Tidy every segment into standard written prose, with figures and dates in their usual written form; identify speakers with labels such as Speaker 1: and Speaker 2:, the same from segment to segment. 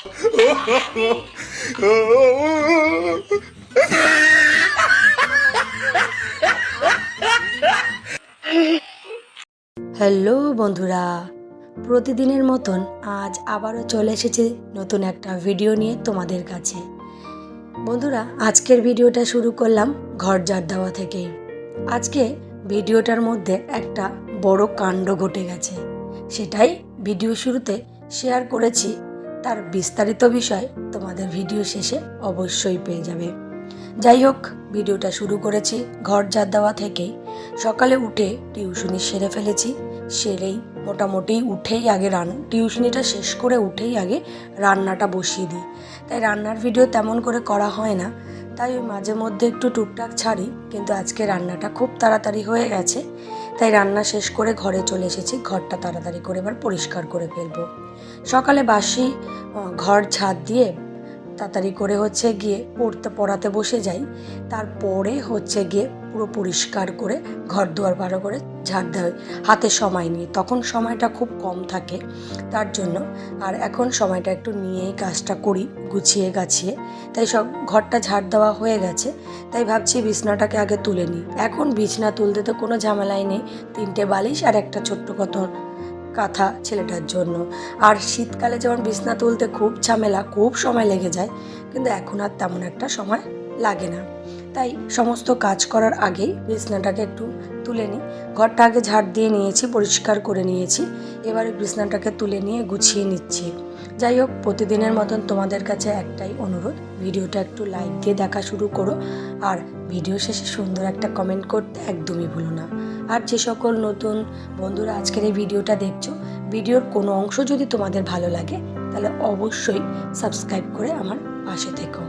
Speaker 1: Hello বন্ধুরা, প্রতিদিনের মতন আজ আবারও চলে এসেছে নতুন একটা ভিডিও নিয়ে তোমাদের কাছে। বন্ধুরা, আজকের ভিডিওটা শুরু করলাম ঘর ঝাড় দেওয়া থেকেই। আজকে ভিডিওটার মধ্যে একটা বড় কাণ্ড ঘটে গেছে, সেটাই ভিডিও শুরুতে শেয়ার করেছি। তার বিস্তারিত বিষয় তোমাদের ভিডিও শেষে অবশ্যই পেয়ে যাবে। যাই হোক, ভিডিওটা শুরু করেছি ঘর ঝাড় দেওয়া থেকেই। সকালে উঠে টিউশনি সেরে ফেলেছি। সেরেই মোটামুটি উঠেই আগে টিউশনিটা শেষ করে উঠেই আগে রান্নাটা বসিয়ে দিই। তাই রান্নার ভিডিও তেমন করে করা হয় না, তাই মাঝে মধ্যে একটু টুকটাক ছাড়ি। কিন্তু আজকে রান্নাটা খুব তাড়াতাড়ি হয়ে গেছে, তাই রান্না শেষ করে ঘরে চলে এসেছি। ঘরটা তাড়াতাড়ি করে এবার পরিষ্কার করে ফেলবো। সকালে বাসি ঘর ঝাড় দিয়ে তাড়াতাড়ি করে গিয়ে পড়াতে বসে যাই। তারপরে গিয়ে পুরো পরিষ্কার করে ঘর দুয়ার ভালো করে ঝাড় দেওয়া হয় হাতে সময় নিয়ে। তখন সময়টা খুব কম থাকে তার জন্য, আর এখন সময়টা একটু নিয়েই কাজটা করি গুছিয়ে গাছিয়ে। তাই সব ঘরটা ঝাড় দেওয়া হয়ে গেছে, তাই ভাবছি বিছনাটাকে আগে তুলে নিই। এখন বিছনা তুলতে তো কোনো ঝামেলাই নেই, 3টে বালিশ আর একটা ছোট্ট কাঁথা ছেলেটার জন্য। আর শীতকালে যেমন বিছনা তুলতে খুব ঝামেলা, খুব সময় লেগে যায়, কিন্তু এখন আর তেমন একটা সময় লাগে না। তাই সমস্ত কাজ করার আগেই বিছনাটাকে একটু তুলে নিই। ঘরটা আগে ঝাড় দিয়ে নিয়েছি, পরিষ্কার করে নিয়েছি। এবারে বিছনাটাকে তুলে নিয়ে গুছিয়ে নিচ্ছি। যাই হোক, প্রতিদিনের মতন তোমাদের কাছে একটাই অনুরোধ, ভিডিওটা একটু লাইক দিয়ে দেখা শুরু করো, আর ভিডিও শেষে সুন্দর একটা কমেন্ট করতে একদমই ভুলো না। আর যে সকল নতুন বন্ধুরা আজকের এই ভিডিওটা দেখছো, ভিডিওর কোনো অংশ যদি তোমাদের ভালো লাগে তাহলে অবশ্যই সাবস্ক্রাইব করে আমার পাশে থেকো।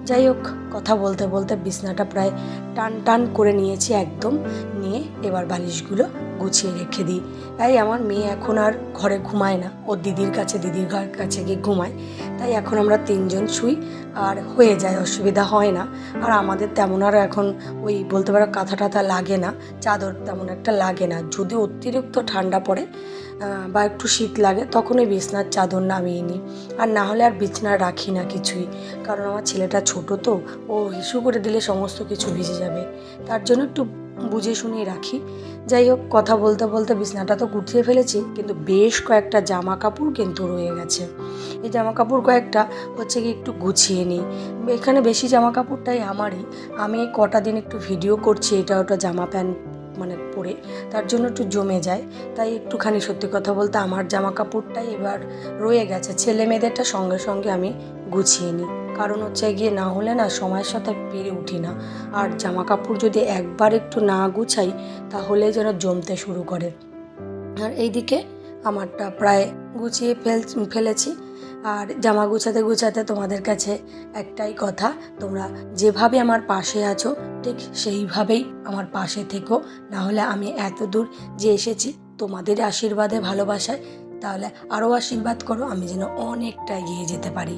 Speaker 1: যাই হোক, কথা বলতে বলতে বিছনাটা প্রায় টান টান করে নিয়েছি একদম। নিয়ে এবার বালিশগুলো গুছিয়ে রেখে দিই। তাই আমার মেয়ে এখন আর ঘরে ঘুমায় না, ওর দিদির কাছে গিয়ে ঘুমায়। তাই এখন আমরা 3জন শুই, আর হয়ে যায়, অসুবিধা হয় না। আর আমাদের তেমন আর এখন ওই বলতে পারো কাঁথা টাথা লাগে না, চাদর তেমন একটা লাগে না। যদি অতিরিক্ত ঠান্ডা পড়ে বা একটু শীত লাগে তখন ওই বিছনার চাদর নামিয়ে নিই, আর না হলে আর বিছনা রাখি না কিছুই। কারণ আমার ছেলেটা ছোট তো, ও হিসু করে দিলে সমস্ত কিছু ভিজে যাবে, তার জন্য একটু বুঝে শুনেই রাখি। যাই হোক, কথা বলতে বলতে বিছনাটা তো গুছিয়ে ফেলেছি, কিন্তু বেশ কয়েকটা জামা কাপড় কিন্তু রয়ে গেছে। এই জামা কাপড় কয়েকটা কি একটু গুছিয়ে নিই। এখানে বেশি জামা কাপড়টাই আমারই। আমি কটা দিন একটু ভিডিও করছি এটা ওটা জামা প্যান্ট পরে, তার জন্য একটু জমে যায়। তাই একটুখানি সত্যি কথা বলতে আমার জামা কাপড়টাই এবার রয়ে গেছে। ছেলে মেয়েদেরটা সঙ্গে সঙ্গে আমি গুছিয়ে নিই, কারণ গিয়ে না হলে না সময়ের সাথে পেরে উঠি না। আর জামা কাপড় যদি একবার একটু না গুছাই তাহলে যেন জমতে শুরু করে। আর এইদিকে আমারটা প্রায় গুছিয়ে ফেলেছি। আর জামা গুছাতে গুছাতে তোমাদের কাছে একটাই কথা, তোমরা যেভাবে আমার পাশে আছো ঠিক সেইভাবেই আমার পাশে থেকো। নাহলে আমি এত দূর যে এসেছি তোমাদের আশীর্বাদে ভালোবাসায়, তাহলে আরও আশীর্বাদ করো, আমি যেন অনেকটা এগিয়ে যেতে পারি।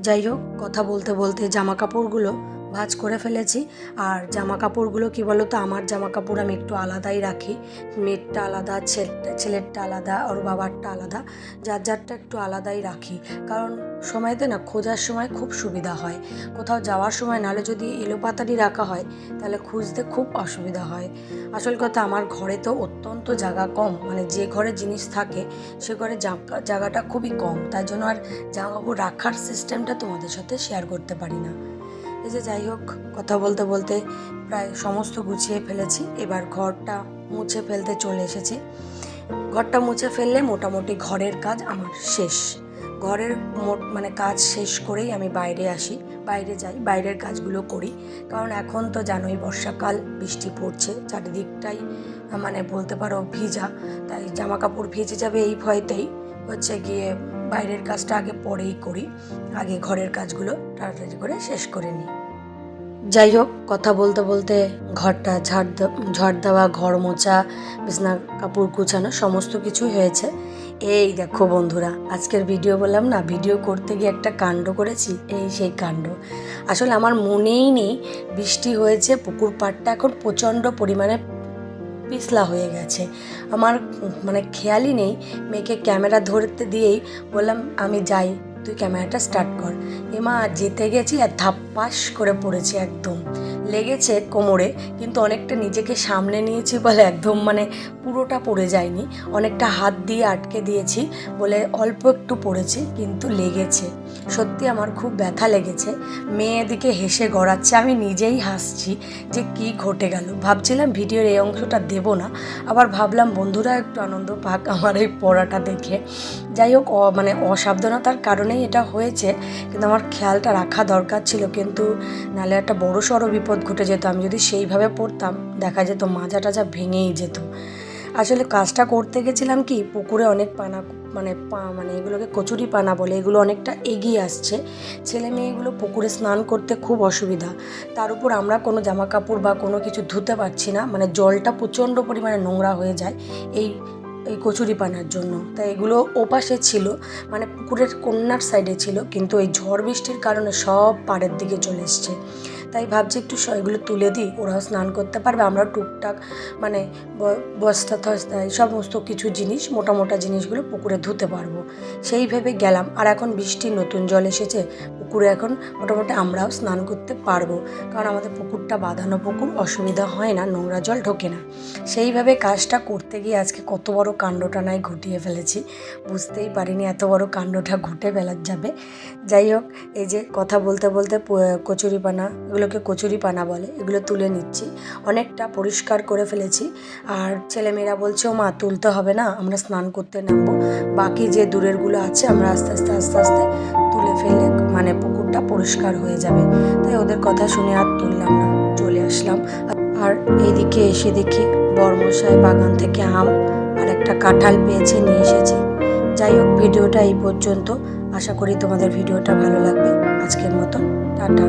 Speaker 1: যাই হোক, কথা বলতে বলতে জামা কাপড়গুলো ভাঁজ করে ফেলেছি। আর জামা কাপড়গুলো কী বলো তো, আমার জামা কাপড় আমি একটু আলাদাই রাখি। মেয়েরটা আলাদা, ছেলেরটা আলাদা, ওর বাবারটা আলাদা, যার যারটা একটু আলাদাই রাখি। কারণ সময়তে না খোঁজার সময় খুব সুবিধা হয়, কোথাও যাওয়ার সময় নাহলে যদি এলোপাতাড়ি রাখা হয় তাহলে খুঁজতে খুব অসুবিধা হয়। আসল কথা, আমার ঘরে তো অত্যন্ত জায়গা কম, যে ঘরে জিনিস থাকে সে ঘরে জায়গাটা খুবই কম, তাই জন্য আর জামা কাপড় রাখার সিস্টেমটা তোমাদের সাথে শেয়ার করতে পারি না। এই যে যাই হোক, কথা বলতে বলতে প্রায় সমস্ত গুছিয়ে ফেলেছি। এবার ঘরটা মুছে ফেলতে চলে এসেছি। ঘরটা মুছে ফেললে মোটামুটি ঘরের কাজ আমার শেষ। ঘরের কাজ শেষ করেই আমি বাইরে আসি, বাইরে যাই, বাইরের কাজগুলো করি। কারণ এখন তো জানোই বর্ষাকাল, বৃষ্টি পড়ছে চারিদিকটাই, বলতে পারো ভিজা। তাই জামা কাপড় ভিজে যাবে এই ভয়তেই গিয়ে বাইরের কাজটা আগে পরেই করি, আগে ঘরের কাজগুলো তাড়াতাড়ি করে শেষ করে নিই। যাই হোক, কথা বলতে বলতে ঘরটা ঝাড় দেওয়া, ঘর মোছা, বিছনা কাপড় গুছানো সমস্ত কিছুই হয়েছে। এই দেখো বন্ধুরা, আজকের ভিডিও বললাম না, ভিডিও করতে গিয়ে একটা কাণ্ড করেছি, এই সেই কাণ্ড। আসলে আমার মনেই নেই বৃষ্টি হয়েছে, পুকুর পাড়টা এখন প্রচণ্ড পরিমাণে পিছলা হয়ে গেছে। আমার খেয়ালই নেই। মেয়েকে ক্যামেরা ধরতে দিয়েই বললাম আমি যাই, তুই ক্যামেরাটা স্টার্ট কর। এমা যেতে গেছি আর ধাপ্পাস করে পড়েছি, একদম লেগেছে কোমরে, কিন্তু অনেকটা নিজেকে সামনে নিয়েছি বলে একদম মানে পুরোটা পড়ে যায়নি, অনেকটা হাত দিয়ে আটকে দিয়েছি বলে অল্প একটু পড়েছি, কিন্তু লেগেছে। সত্যি আমার খুব ব্যথা লেগেছে। মেয়ে এদিকে হেসে গড়াচ্ছে, আমি নিজেই হাসছি যে কি ঘটে গেল। ভাবছিলাম ভিডিওর এই অংশটা দেব না, আবার ভাবলাম বন্ধুরা একটু আনন্দ পাক আমার এই পড়াটা দেখে। যাই হোক, মানে অসাবধানতার কারণেই এটা হয়েছে, কিন্তু আমার খেয়ালটা রাখা দরকার ছিল, কিন্তু নাহলে একটা বড় সড়ো বিপদ ঘটে যেত। আমি যদি সেইভাবে পড়তাম দেখা যেত মাজা টাজা ভেঙেই যেত। আসলে কাজটা করতে গেছিলাম কি, পুকুরে অনেক পানা, মানে এগুলোকে কচুরি পানা বলে, এগুলো অনেকটা এগিয়ে আসছে। ছেলে মেয়েগুলো পুকুরে স্নান করতে খুব অসুবিধা, তার উপর আমরা কোনো জামা কাপড় বা কোনো কিছু ধুতে পারছি না, মানে জলটা প্রচণ্ড পরিমাণে নোংরা হয়ে যায় এই এই কচুরি পানার জন্য। তাই এগুলো ওপাশে ছিল, মানে পুকুরের কন্যার সাইডে ছিল, কিন্তু এই ঝড় বৃষ্টির কারণে সব পাড়ের দিকে চলে এসছে। তাই ভাবছি একটু এগুলো তুলে দিই, ওরাও স্নান করতে পারবে, আমরা টুকটাক মানে বস্তা থস্তা এই সমস্ত কিছু জিনিস, মোটা মোটা জিনিসগুলো পুকুরে ধুতে পারবো, সেই ভেবে গেলাম। আর এখন বৃষ্টির নতুন জল এসেছে পুকুরে, এখন মোটামুটি আমরাও স্নান করতে পারবো, কারণ আমাদের পুকুরটা বাঁধানো পুকুর, অসুবিধা হয় না, নোংরা জল ঢোকে না। সেইভাবে কাজটা করতে গিয়ে আজকে কত বড় কাণ্ডটা নাই ঘটিয়ে ফেলেছি, বুঝতেই পারিনি এত বড় কাণ্ডটা ঘটে ফেলার যাবে। যাই হোক, এই যে কথা বলতে বলতে কচুরিপানা, এগুলোকে কচুরিপানা বলে, এগুলো তুলে নিচ্ছি, অনেকটা পরিষ্কার করে ফেলেছি। আর ছেলেমেয়েরা বলছে ও মা তুলতে হবে না, আমরা স্নান করতে নামবো, বাকি যে দূরেরগুলো আছে আমরা আস্তে আস্তে আস্তে আস্তে তুলে ফেললে মানে পুকুরটা পরিষ্কার হয়ে যাবে। তাই ওদের কথা শুনে আর তুললাম না, চলে আসলাম। আর এইদিকে এসে দেখি বর্মশাই বাগান থেকে আম আর একটা কাঁঠাল পেয়েছে, নিয়ে এসেছি। যাই হোক, ভিডিওটা এই পর্যন্ত। আশা করি তোমাদের ভিডিওটা ভালো লাগবে। আজকের মতন টাটা।